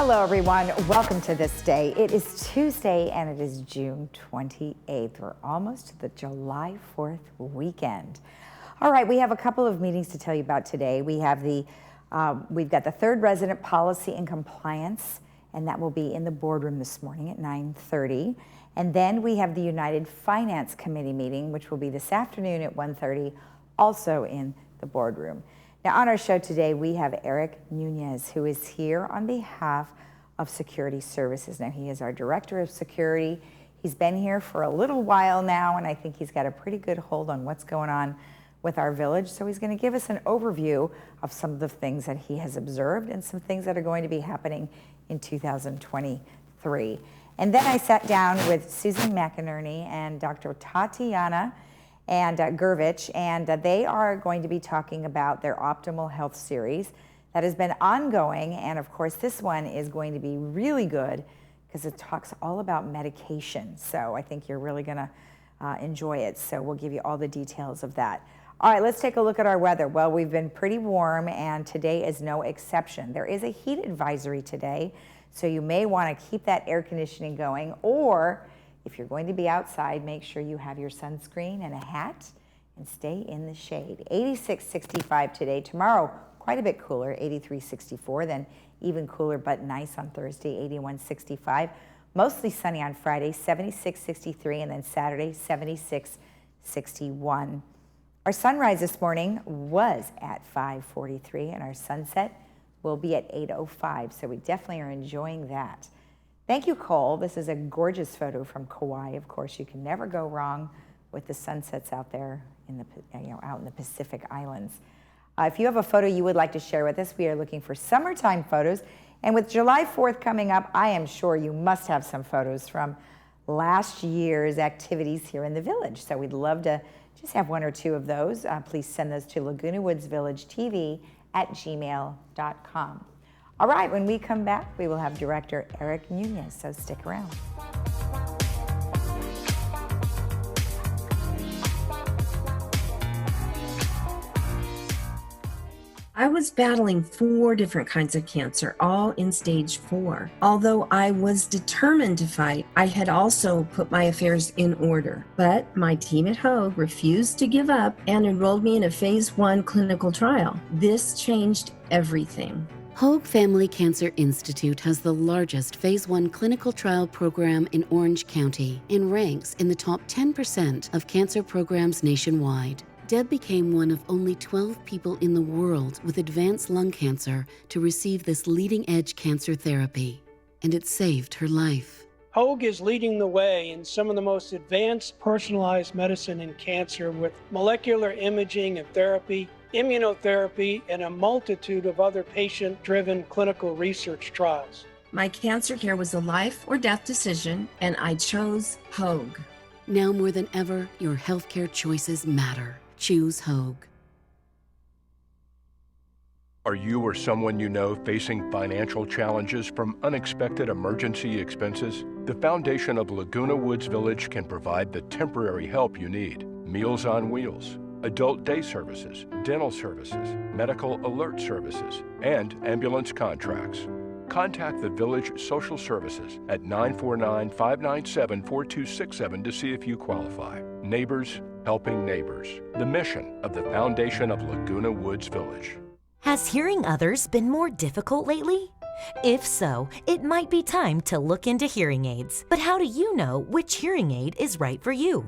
Hello, everyone. Welcome to This Day. It is Tuesday, and it is June 28th. We're almost to the July 4th weekend. All right, we have a couple of meetings to tell you about today. We've got the third resident policy and compliance, and that will be in the boardroom this morning at 9:30. And then we have the United Finance Committee meeting, which will be this afternoon at 1:30, also in the boardroom. Now, on our show today, we have Eric Nunez, who is here on behalf of Security Services. Now, he is our Director of Security. He's been here for a little while now, and I think he's got a pretty good hold on what's going on with our village. So he's going to give us an overview of some of the things that he has observed and some things that are going to be happening in 2023. And then I sat down with Susan McInerney and Dr. Tatiana and Gurvich, and they are going to be talking about their Optimal Health series that has been ongoing. And of course, this one is going to be really good because it talks all about medication. So I think you're really going to enjoy it. So we'll give you all the details of that. All right, let's take a look at our weather. Well, we've been pretty warm, and today is no exception. There is a heat advisory today, so you may want to keep that air conditioning going, or if you're going to be outside, make sure you have your sunscreen and a hat and stay in the shade. 86-65 today. Tomorrow, quite a bit cooler, 83-64, then even cooler but nice on Thursday, 81-65. Mostly sunny on Friday, 76-63, and then Saturday, 76-61. Our sunrise this morning was at 5:43, and our sunset will be at 8:05, so we definitely are enjoying that. Thank you, Cole. This is a gorgeous photo from Kauai. Of course, you can never go wrong with the sunsets out there in the out in the Pacific Islands. If you have a photo you would like to share with us, we are looking for summertime photos. And with July 4th coming up, I am sure you must have some photos from last year's activities here in the village. So we'd love to just have one or two of those. Please send those to Laguna Woods Village TV at gmail.com. All right, when we come back, we will have Director Eric Nunez, so stick around. I was battling 4 different kinds of cancer, all in stage 4. Although I was determined to fight, I had also put my affairs in order. But my team at Hoag refused to give up and enrolled me in a phase 1 clinical trial. This changed everything. Hoag Family Cancer Institute has the largest Phase 1 clinical trial program in Orange County and ranks in the top 10% of cancer programs nationwide. Deb became one of only 12 people in the world with advanced lung cancer to receive this leading-edge cancer therapy, and it saved her life. Hoag is leading the way in some of the most advanced personalized medicine in cancer with molecular imaging and therapy, immunotherapy, and a multitude of other patient-driven clinical research trials. My cancer care was a life or death decision, and I chose Hoag. Now more than ever, your healthcare choices matter. Choose Hoag. Are you or someone you know facing financial challenges from unexpected emergency expenses? The foundation of Laguna Woods Village can provide the temporary help you need. Meals on Wheels, adult day services, dental services, medical alert services, and ambulance contracts. Contact the Village Social Services at 949-597-4267 to see if you qualify. Neighbors helping neighbors. The mission of the foundation of Laguna Woods Village. Has hearing others been more difficult lately? If so, it might be time to look into hearing aids. But how do you know which hearing aid is right for you?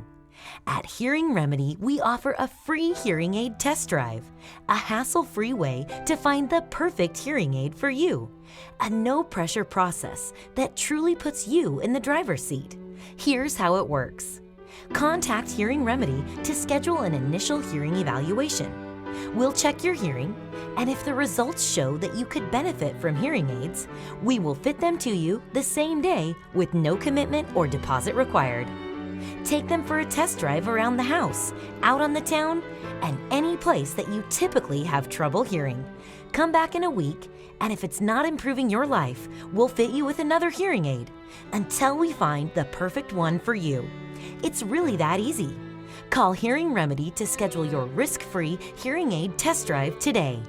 At Hearing Remedy, we offer a free hearing aid test drive, a hassle-free way to find the perfect hearing aid for you, a no-pressure process that truly puts you in the driver's seat. Here's how it works. Contact Hearing Remedy to schedule an initial hearing evaluation. We'll check your hearing, and if the results show that you could benefit from hearing aids, we will fit them to you the same day with no commitment or deposit required. Take them for a test drive around the house, out on the town, and any place that you typically have trouble hearing. Come back in a week, and if it's not improving your life, we'll fit you with another hearing aid until we find the perfect one for you. It's really that easy. Call Hearing Remedy to schedule your risk-free hearing aid test drive today.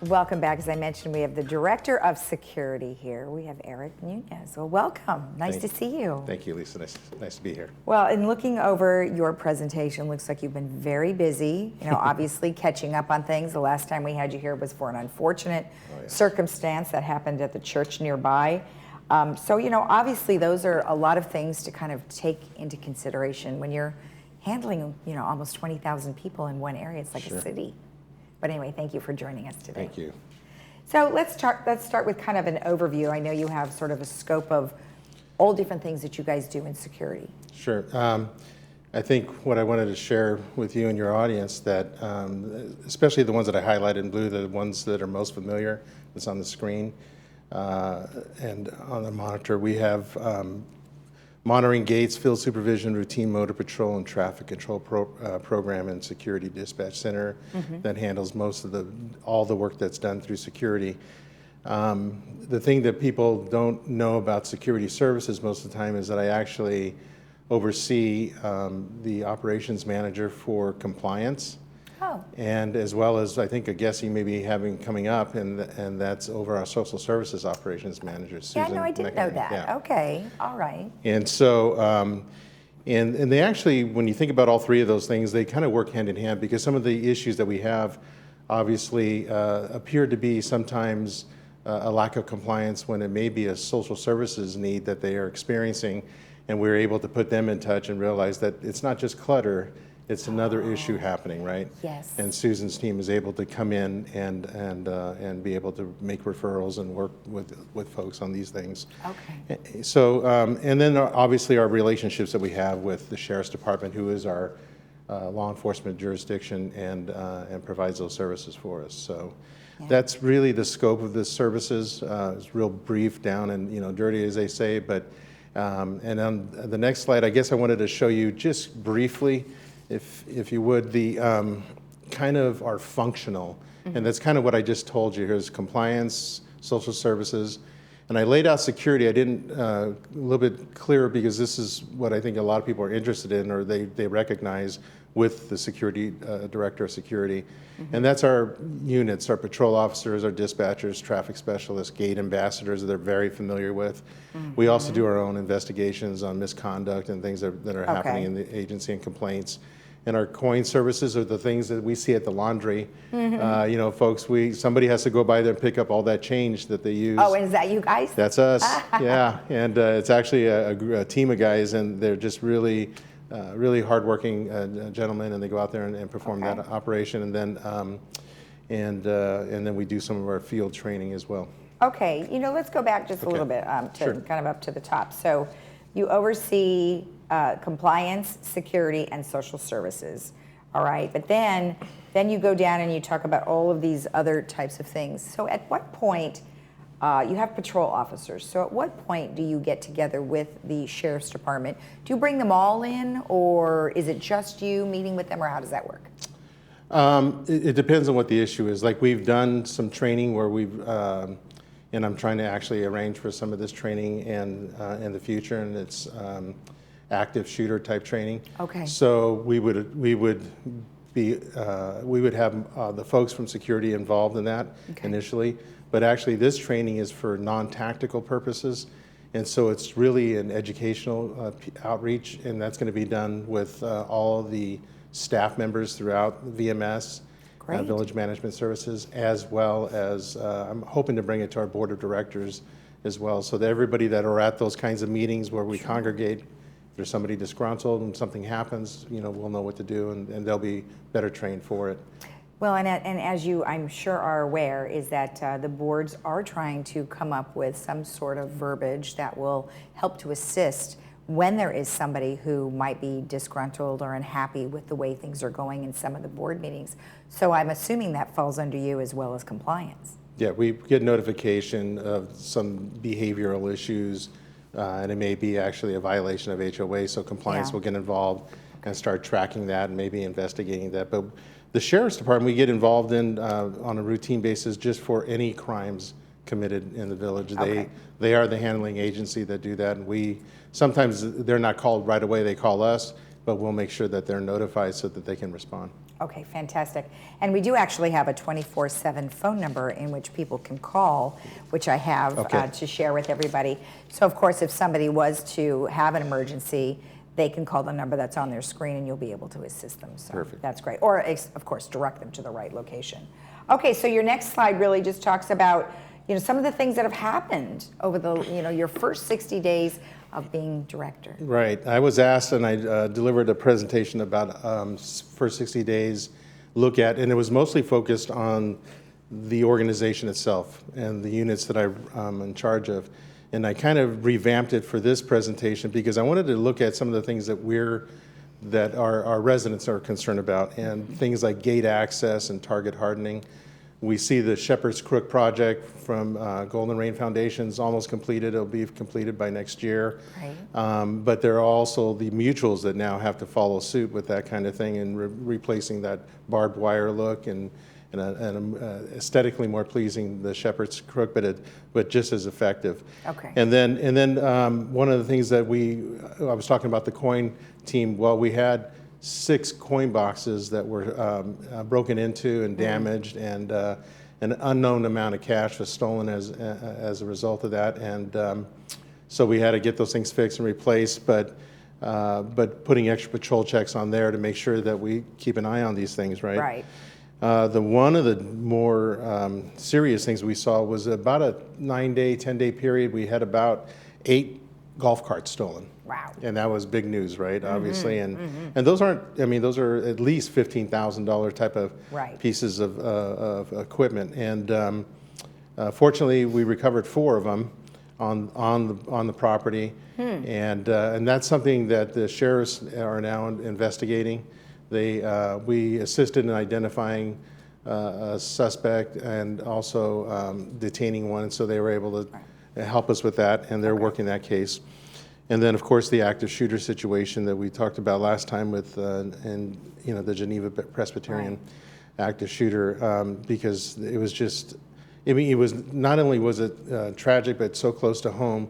Welcome back. As I mentioned, we have the Director of Security here. We have Eric Nunez. Well, welcome. Nice to see you. Thank you, Lisa. Nice to be here. Well, in looking over your presentation, looks like you've been very busy, obviously catching up on things. The last time we had you here was for an unfortunate circumstance that happened at the church nearby. So, obviously those are a lot of things to kind of take into consideration when you're handling, almost 20,000 people in one area. It's like a city. But anyway, thank you for joining us today. Thank you. So let's start with kind of an overview. I know you have sort of a scope of all different things that you guys do in security. Sure. I think what I wanted to share with you and your audience that, especially the ones that I highlighted in blue, the ones that are most familiar, that's on the screen and on the monitor, we have monitoring gates, field supervision, routine motor patrol, and traffic control program and security dispatch center that handles most of all the work that's done through security. The thing that people don't know about security services most of the time is that I actually oversee the operations manager for compliance. Oh. And as well as, I think, a guest you may be having coming up, and that's over our social services operations manager, Susan. Yeah, no, I didn't know that. Yeah. Okay, all right. And so, and they actually, when you think about all three of those things, they kind of work hand in hand, because some of the issues that we have obviously appear to be sometimes a lack of compliance when it may be a social services need that they are experiencing, and we're able to put them in touch and realize that it's not just clutter, it's another issue happening, right? Yes. And Susan's team is able to come in and be able to make referrals and work with folks on these things. Okay. So, and then obviously our relationships that we have with the Sheriff's Department, who is our law enforcement jurisdiction and provides those services for us. So that's really the scope of the services. It's real brief down and dirty, as they say. But and on the next slide, I guess I wanted to show you just briefly, if you would, the kind of our functional, and that's kind of what I just told you. Here's compliance, social services, and I laid out security. I didn't a little bit clearer because this is what I think a lot of people are interested in, or they recognize with the security director of security, and that's our units, our patrol officers, our dispatchers, traffic specialists, gate ambassadors that they're very familiar with. We also do our own investigations on misconduct and things that are happening in the agency and complaints. And our coin services are the things that we see at the laundry. Folks, somebody has to go by there and pick up all that change that they use. Oh, and is that you guys? That's us, yeah. And it's actually a team of guys, and they're just really hardworking gentlemen, and they go out there and perform that operation, and then we do some of our field training as well. Okay, let's go back just a little bit to kind of up to the top. So you oversee compliance, security, and social services. All right, but then you go down and you talk about all of these other types of things. So at what point, you have patrol officers. So at what point do you get together with the Sheriff's Department? Do you bring them all in, or is it just you meeting with them, or how does that work? It depends on what the issue is. Like, we've done some training where and I'm trying to actually arrange for some of this training in the future, and it's active shooter type training. Okay. So we would have the folks from security involved in that initially, but actually this training is for non-tactical purposes, and so it's really an educational outreach, and that's going to be done with all of the staff members throughout VMS. Village Management Services, as well as I'm hoping to bring it to our board of directors as well, so that everybody that are at those kinds of meetings where we congregate, if there's somebody disgruntled and something happens, we'll know what to do, and they'll be better trained for it. Well, and as you, I'm sure, are aware, is that the boards are trying to come up with some sort of verbiage that will help to assist when there is somebody who might be disgruntled or unhappy with the way things are going in some of the board meetings. So I'm assuming that falls under you as well as compliance. Yeah, we get notification of some behavioral issues, and it may be actually a violation of HOA, so compliance will get involved and start tracking that and maybe investigating that. But the Sheriff's Department, we get involved in on a routine basis just for any crimes committed in the village. They are the handling agency that do that, and sometimes they're not called right away, they call us, but we'll make sure that they're notified so that they can respond. Okay, fantastic. And we do actually have a 24/7 phone number in which people can call, which I have to share with everybody. So of course, if somebody was to have an emergency, they can call the number that's on their screen and you'll be able to assist them. So Perfect. That's great. Or of course, direct them to the right location. Okay, so your next slide really just talks about, some of the things that have happened over the, your first 60 days of being director. Right. I was asked, and I delivered a presentation about first 60 days look at, and it was mostly focused on the organization itself and the units that I'm in charge of. And I kind of revamped it for this presentation because I wanted to look at some of the things that our residents are concerned about, and things like gate access and target hardening. We see the Shepherd's Crook project from Golden Rain Foundation's almost completed. It'll be completed by next year. Right. But there are also the mutuals that now have to follow suit with that kind of thing and replacing that barbed wire look and aesthetically more pleasing, the Shepherd's Crook, but just as effective. Okay. And then one of the things that I was talking about the coin team. Well, we had 6 coin boxes that were broken into and damaged, and an unknown amount of cash was stolen as a result of that. And so we had to get those things fixed and replaced, but putting extra patrol checks on there to make sure that we keep an eye on these things, right? Right. One of the more serious things we saw was about a 9-day, 10-day period. We had about 8 golf carts stolen. Wow. And that was big news, right? Obviously, and those aren't. I mean, those are at least $15,000 type of pieces of equipment. And fortunately, we recovered 4 of them on the property, and that's something that the sheriffs are now investigating. We assisted in identifying a suspect and also detaining one, so they were able to help us with that, and they're working that case. And then, of course, the active shooter situation that we talked about last time with, the Geneva Presbyterian active shooter, because it was just, it was not only was it tragic, but so close to home.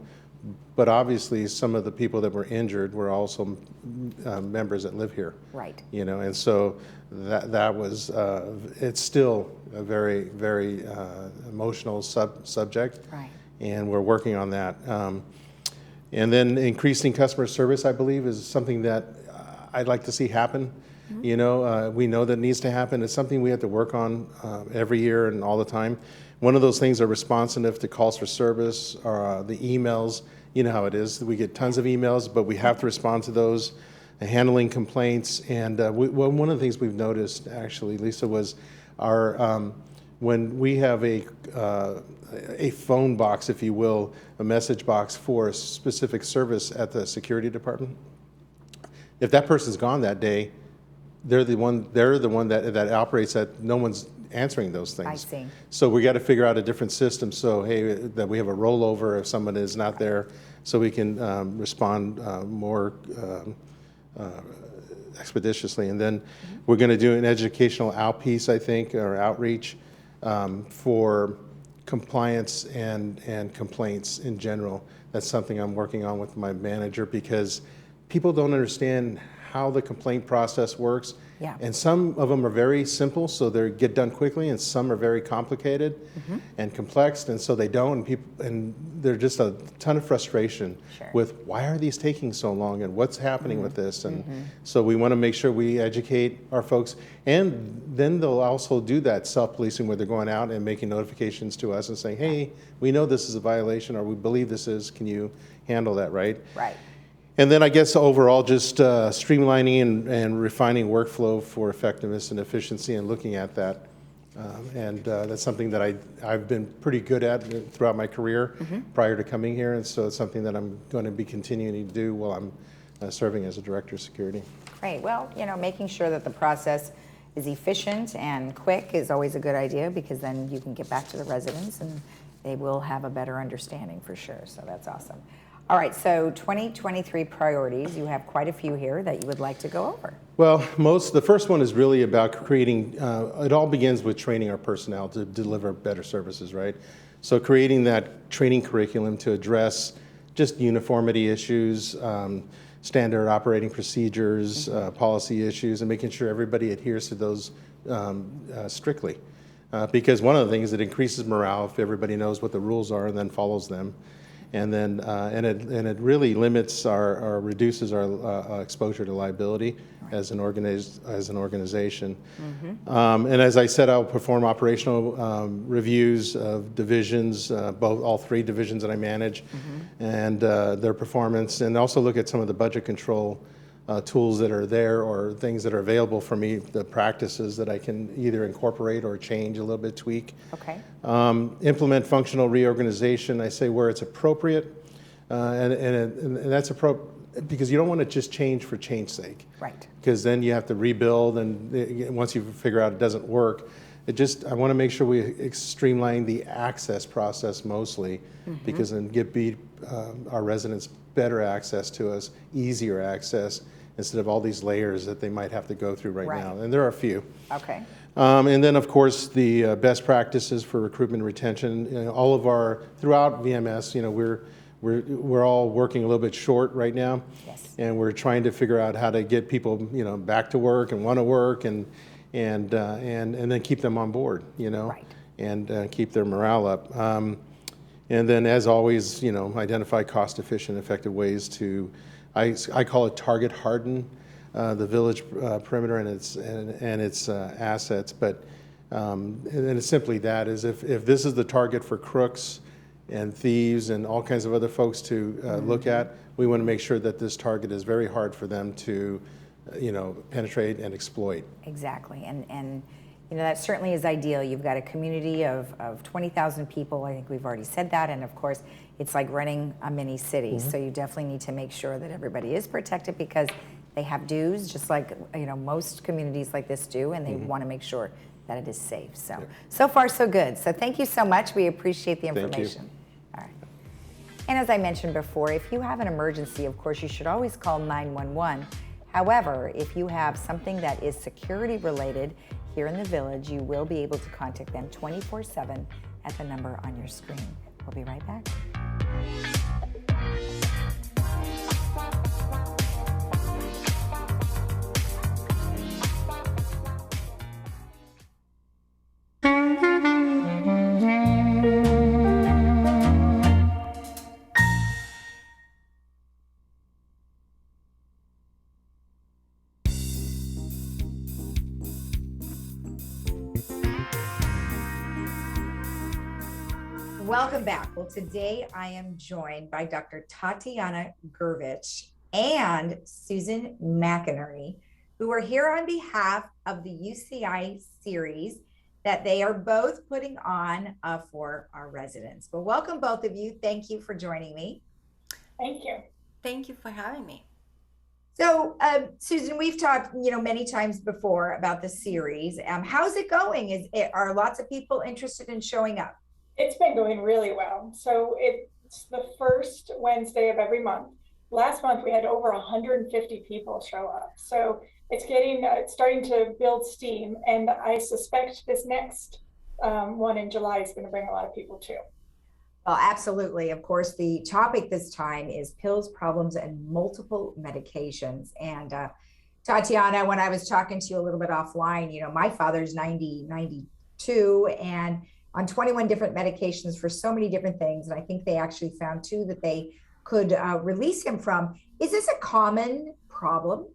But obviously, some of the people that were injured were also members that live here. Right. And so that was, it's still a very, very emotional subject. Right. And we're working on that. And then increasing customer service, I believe, is something that I'd like to see happen. We know that needs to happen. It's something we have to work on every year and all the time. One of those things are responsive to calls for service, or the emails. You know how it is. We get tons of emails, but we have to respond to those, handling complaints. And one of the things we've noticed, actually, Lisa, was when we have a phone box, if you will, a message box for a specific service at the security department. If that person's gone that day, they're the one that operates that. No one's answering those things. I see. So we got to figure out a different system. So that we have a rollover if someone is not there, so we can respond more expeditiously. And then we're going to do an educational outpiece, I think, or outreach for compliance and complaints in general. That's something I'm working on with my manager, because people don't understand how the complaint process works. Yeah. And some of them are very simple, so they get done quickly, and some are very complicated and complex, and so they don't. And there's just a ton of frustration with why are these taking so long and what's happening with this. And so we want to make sure we educate our folks, and then they'll also do that self-policing where they're going out and making notifications to us and saying, hey, we know this is a violation, or we believe this is, can you handle that, right? Right. And then I guess overall just streamlining and refining workflow for effectiveness and efficiency, and looking at that. And that's something that I've been pretty good at throughout my career prior to coming here. And so it's something that I'm going to be continuing to do while I'm serving as a director of security. Great. Well, making sure that the process is efficient and quick is always a good idea, because then you can get back to the residents and they will have a better understanding for sure. So that's awesome. All right, so 2023 priorities, you have quite a few here that you would like to go over. Well, the first one is really about creating, it all begins with training our personnel to deliver better services, right? So creating that training curriculum to address just uniformity issues, standard operating procedures, policy issues, and making sure everybody adheres to those strictly. Because one of the things, it increases morale if everybody knows what the rules are and then follows them. And then it really limits or reduces our exposure to liability as an organization. And as I said, I'll perform operational reviews of divisions, all 3 divisions that I manage, and their performance, and also look at some of the budget control tools that are there or things that are available for me, the practices that I can either incorporate or change a little bit, tweak. Okay. Implement functional reorganization, I say where it's appropriate, and that's appropriate because you don't want to just change for change's sake. Right. Because then you have to rebuild, and once you figure out it doesn't work, I want to make sure we streamline the access process mostly, because then give our residents better access to us, easier access, instead of all these layers that they might have to go through right now. And there are a few. Okay. And then, of course, the best practices for recruitment and retention. Throughout VMS, we're all working a little bit short right now. Yes. And we're trying to figure out how to get people, back to work and want to work, and then keep them on board, Right. and keep their morale up. And then, as always, identify cost-efficient, effective ways to, I call it target harden the village perimeter and its assets. But and it's simply that is if this is the target for crooks and thieves and all kinds of other folks to look at, we want to make sure that this target is very hard for them to, penetrate and exploit. Exactly. And that certainly is ideal. You've got a community of 20,000 people. I think we've already said that. And of course, it's like running a mini city. So you definitely need to make sure that everybody is protected, because they have dues, just like most communities like this do, and they want to make sure that it is safe. So far so good. So thank you so much. We appreciate the information. All right. And as I mentioned before, if you have an emergency, of course, you should always call 911. However, if you have something that is security related here in the village, you will be able to contact them 24/7 at the number on your screen. We'll be right back. Welcome back. Well, today I am joined by Dr. Tatiana Gurvich and Susan McInerney, who are here on behalf of the UCI series that they are both putting on for our residents. Well, welcome both of you. Thank you for joining me. Thank you. Thank you for having me. So, Susan, we've talked, many times before about the series. How's it going? Are lots of people interested in showing up? It's been going really well. So it's the first Wednesday of every month. Last month we had over 150 people show up. So it's starting to build steam, and I suspect this next one in July is going to bring a lot of people too. Well, absolutely. Of course, the topic this time is pills, problems, and multiple medications. And Tatiana, when I was talking to you a little bit offline, my father's 92, and on 21 different medications for so many different things. And I think they actually found 2 that they could release him from. Is this a common problem?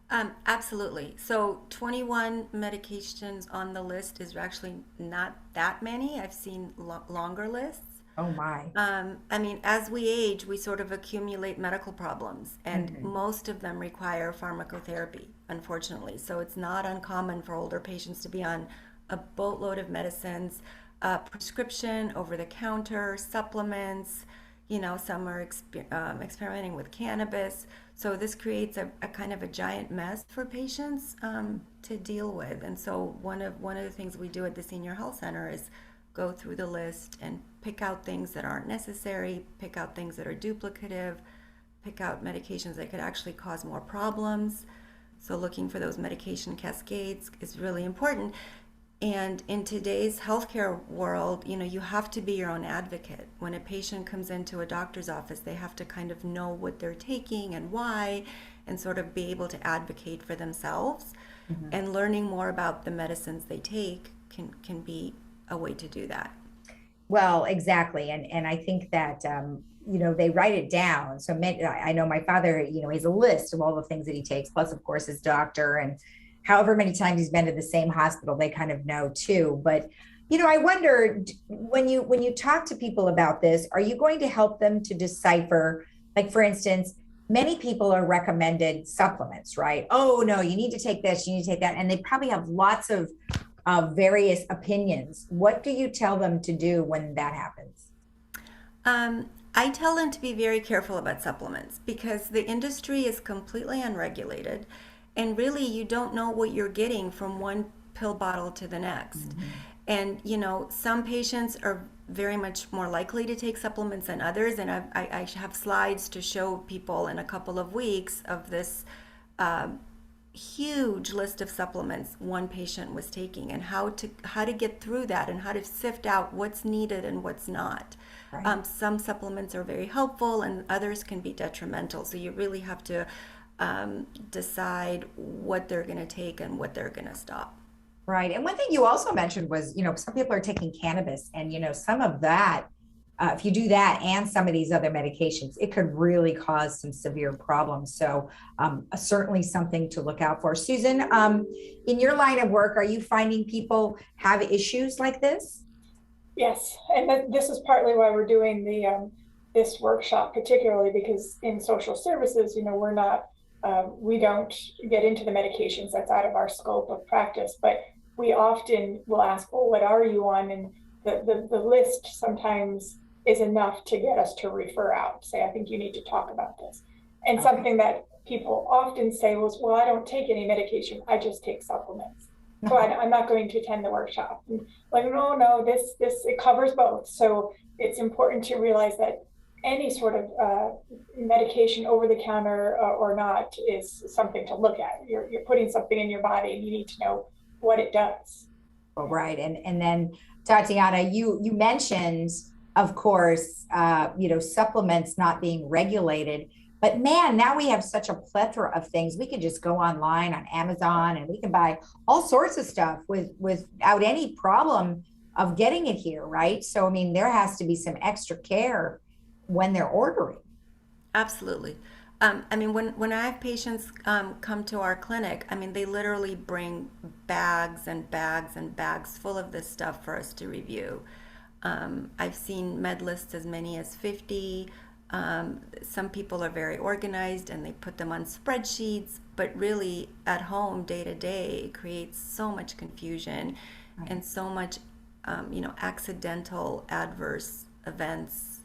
Absolutely. So 21 medications on the list is actually not that many. I've seen longer lists. Oh my. As we age, we sort of accumulate medical problems, and most of them require pharmacotherapy, unfortunately. So it's not uncommon for older patients to be on a boatload of medicines, prescription, over-the-counter, supplements. Some are experimenting with cannabis. So this creates a kind of a giant mess for patients to deal with. And so one of the things we do at the Senior Health Center is go through the list and pick out things that aren't necessary, pick out things that are duplicative, pick out medications that could actually cause more problems. So looking for those medication cascades is really important. And in today's healthcare world, you have to be your own advocate. When a patient comes into a doctor's office, they have to kind of know what they're taking and why, and sort of be able to advocate for themselves. And learning more about the medicines they take can be a way to do that. Well, exactly. And I think that, they write it down. So I know my father, he has a list of all the things that he takes, plus, of course, his doctor. And however many times he's been to the same hospital, they kind of know too. But, I wonder, when you talk to people about this, are you going to help them to decipher, like, for instance, many people are recommended supplements, right? Oh, no, you need to take this, you need to take that. And they probably have lots of various opinions. What do you tell them to do when that happens? I tell them to be very careful about supplements because the industry is completely unregulated, and really you don't know what you're getting from one pill bottle to the next. And some patients are very much more likely to take supplements than others, and I have slides to show people in a couple of weeks of this huge list of supplements one patient was taking, and how to get through that, and how to sift out what's needed and what's not. Right. Some supplements are very helpful and others can be detrimental, so you really have to decide what they're going to take and what they're going to stop. Right. And one thing you also mentioned was, some people are taking cannabis, and some of that, if you do that and some of these other medications, it could really cause some severe problems. So certainly something to look out for. Susan, in your line of work, are you finding people have issues like this? Yes, and this is partly why we're doing this workshop, particularly because in social services, we're not, we don't get into the medications. That's out of our scope of practice, but we often will ask, well, what are you on? And the list sometimes is enough to get us to refer out, say, I think you need to talk about this. And something that people often say was, well, I don't take any medication, I just take supplements. So I'm not going to attend the workshop. And like, no, this it covers both. So it's important to realize that any sort of medication, over the counter or not, is something to look at. You're putting something in your body, and you need to know what it does. Oh, right. And then Tatiana, you mentioned, of course, supplements not being regulated. But man, now we have such a plethora of things. We can just go online on Amazon and we can buy all sorts of stuff without any problem of getting it here, right? So, I mean, there has to be some extra care when they're ordering. Absolutely. When I have patients come to our clinic, they literally bring bags and bags and bags full of this stuff for us to review. I've seen med lists as many as 50. Some people are very organized and they put them on spreadsheets, but really at home, day to day, it creates so much confusion and so much, accidental adverse events,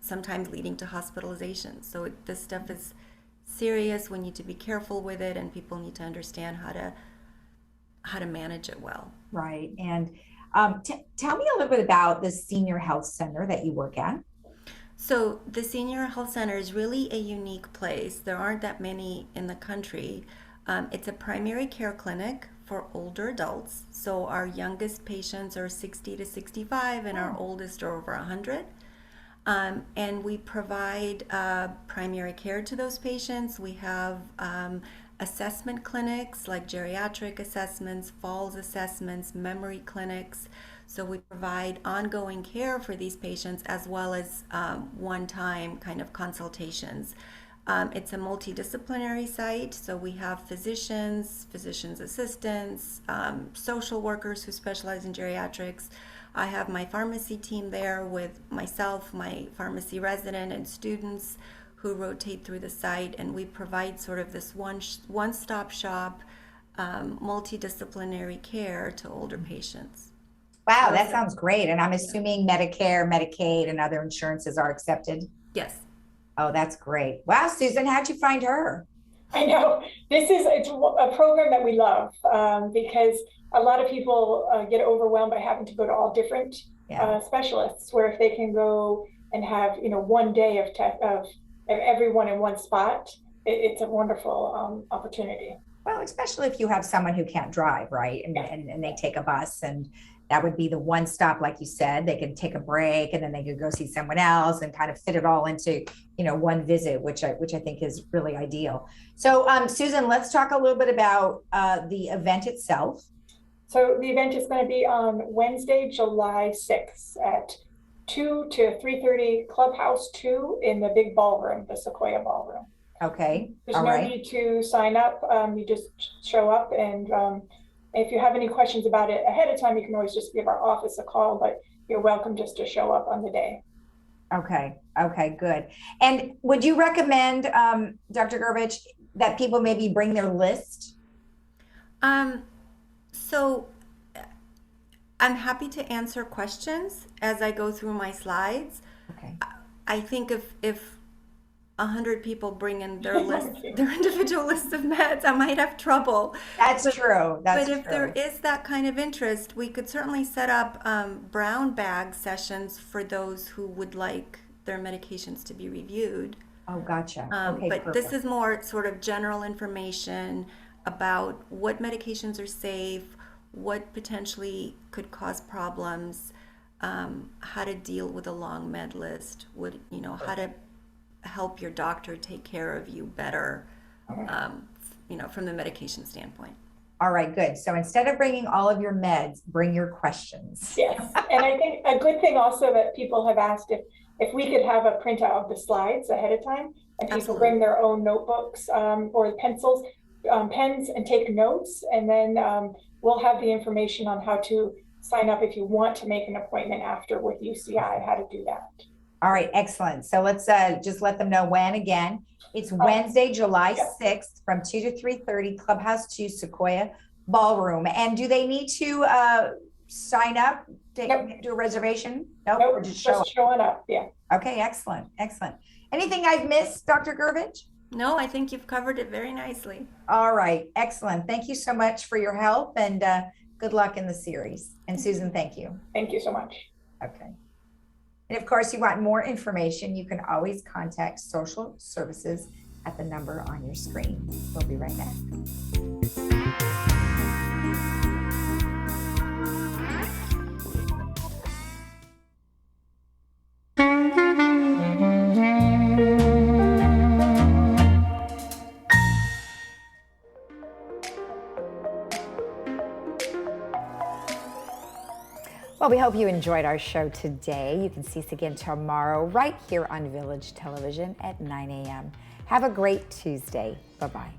sometimes leading to hospitalization. So this stuff is serious. We need to be careful with it, and people need to understand how to manage it well. Right. And tell me a little bit about the senior health center that you work at. So the Senior Health Center is really a unique place. There aren't that many in the country. It's a primary care clinic for older adults. So our youngest patients are 60 to 65 and our oldest are over 100. And we provide primary care to those patients. We have assessment clinics like geriatric assessments, falls assessments, memory clinics. So we provide ongoing care for these patients as well as one-time kind of consultations. It's a multidisciplinary site, so we have physicians assistants, social workers who specialize in geriatrics. I have my pharmacy team there with myself, my pharmacy resident, and students who rotate through the site, and we provide sort of this one-stop shop, multidisciplinary care to older patients. Wow, that sounds great. And I'm assuming Medicare, Medicaid, and other insurances are accepted? Yes. Oh, that's great. Wow, Susan, how'd you find her? I know. It's a program that we love because a lot of people get overwhelmed by having to go to all different specialists, where if they can go and have, one day of everyone in one spot, it's a wonderful opportunity. Well, especially if you have someone who can't drive, right? And they take a bus, and that would be the one stop, like you said. They could take a break and then they could go see someone else and kind of fit it all into, one visit, which I think is really ideal. So, Susan, let's talk a little bit about the event itself. So the event is going to be on Wednesday, July 6th at 2 to 3:30 Clubhouse 2 in the big ballroom, the Sequoia Ballroom. Okay. There's no need to sign up. You just show up, and if you have any questions about it ahead of time, you can always just give our office a call, but you're welcome just to show up on the day. Okay, good. And would you recommend, Dr. Gerbich, that people maybe bring their list? So I'm happy to answer questions as I go through my slides. Okay. I think if 100 people bring in their list, their individual list of meds, I might have trouble. That's true. But if there is that kind of interest, we could certainly set up brown bag sessions for those who would like their medications to be reviewed. Oh, gotcha. Okay, but perfect. this is more sort of general information about what medications are safe, what potentially could cause problems, how to deal with a long med list, how to help your doctor take care of you better, from the medication standpoint. All right, good. So instead of bringing all of your meds, bring your questions. Yes, and I think a good thing also that people have asked if we could have a printout of the slides ahead of time, and people Absolutely. bring their own notebooks or pencils, pens, and take notes, and then we'll have the information on how to sign up if you want to make an appointment after with UCI, how to do that. All right, excellent. So let's just let them know when again. It's Wednesday, July 6th from 2 to 3:30, Clubhouse 2, Sequoia Ballroom. And do they need to sign up, do a reservation? Nope, or just show up? Showing up, yeah. Okay, excellent. Anything I've missed, Dr. Gerbich? No, I think you've covered it very nicely. All right, excellent. Thank you so much for your help, and good luck in the series. And Susan, thank you. Thank you so much. Okay. And of course, you want more information, you can always contact social services at the number on your screen. We'll be right back. Well, we hope you enjoyed our show today. You can see us again tomorrow right here on Village Television at 9 a.m. Have a great Tuesday. Bye-bye.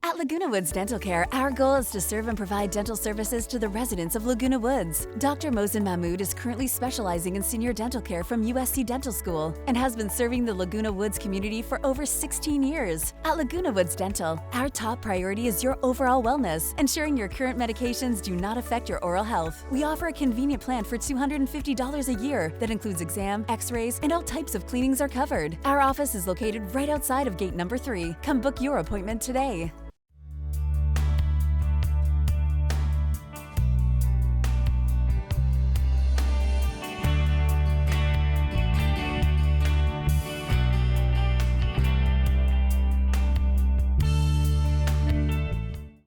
At Laguna Woods Dental Care, our goal is to serve and provide dental services to the residents of Laguna Woods. Dr. Mohsen Mahmood is currently specializing in senior dental care from USC Dental School and has been serving the Laguna Woods community for over 16 years. At Laguna Woods Dental, our top priority is your overall wellness, ensuring your current medications do not affect your oral health. We offer a convenient plan for $250 a year that includes exam, x-rays, and all types of cleanings are covered. Our office is located right outside of gate number 3. Come book your appointment today.